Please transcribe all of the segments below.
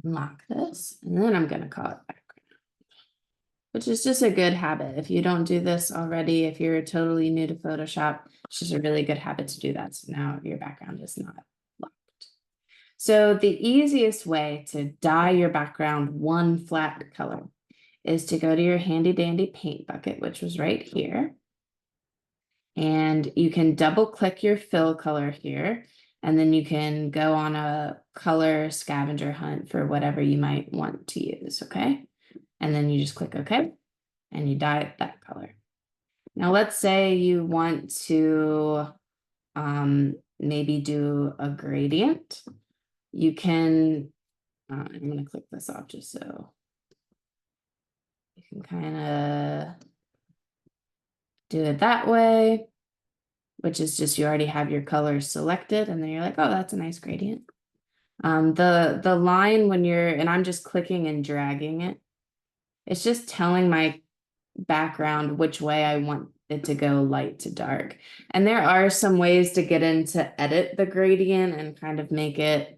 unlock this, and then I'm gonna call it background, which is just a good habit. If you don't do this already, if you're totally new to Photoshop, it's just a really good habit to do that. So now your background is not locked. So the easiest way to dye your background one flat color is to go to your handy dandy paint bucket, which was right here. And you can double click your fill color here, and then you can go on a color scavenger hunt for whatever you might want to use, okay? And then you just click OK, and you dye it that color. Now let's say you want to maybe do a gradient. You can, I'm gonna click this off just so you can kind of do it that way, which is just you already have your colors selected, and then you're like, oh, that's a nice gradient. The line when you're, and I'm just clicking and dragging it, it's just telling my background which way I want it to go, light to dark. And there are some ways to get in to edit the gradient and kind of make it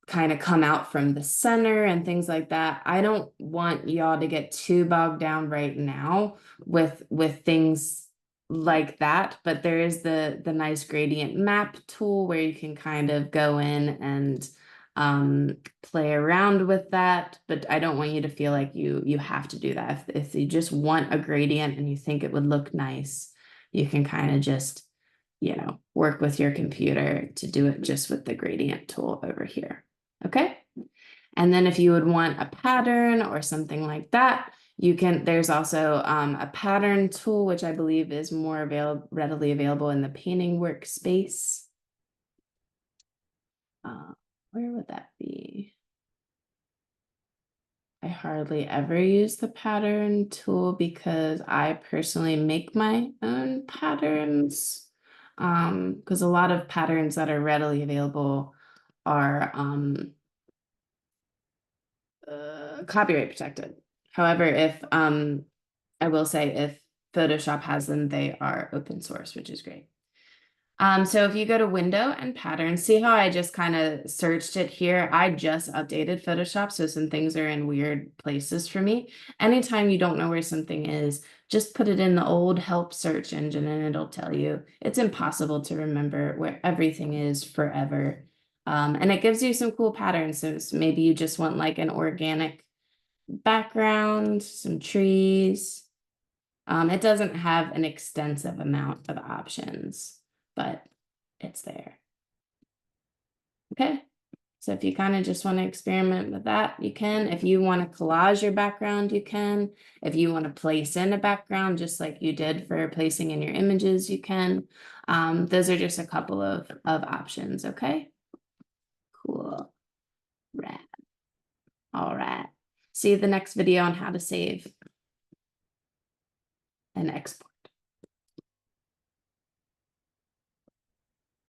kind of come out from the center and things like that. I don't want y'all to get too bogged down right now with things like that, but there is the nice gradient map tool where you can kind of go in and play around with that. But I don't want you to feel like you have to do that. If you just want a gradient and you think it would look nice, you can kind of just, you know, work with your computer to do it just with the gradient tool over here. Okay. And then if you would want a pattern or something like that, you can, there's also a pattern tool, which I believe is more readily available in the painting workspace. Where would that be? I hardly ever use the pattern tool because I personally make my own patterns. Because a lot of patterns that are readily available are copyright protected. However, if I will say if Photoshop has them, they are open source, which is great. So if you go to window and pattern, see how I just kind of searched it here? I just updated Photoshop, so some things are in weird places for me. Anytime you don't know where something is, just put it in the old help search engine and it'll tell you. It's impossible to remember where everything is forever. And it gives you some cool patterns. So maybe you just want like an organic background, some trees. It doesn't have an extensive amount of options, but it's there. Okay, so if you kind of just want to experiment with that, you can. If you want to collage your background, you can. If you want to place in a background, just like you did for placing in your images, you can. Those are just a couple of options, okay? Cool. Rad. All right. See you the next video on how to save and export.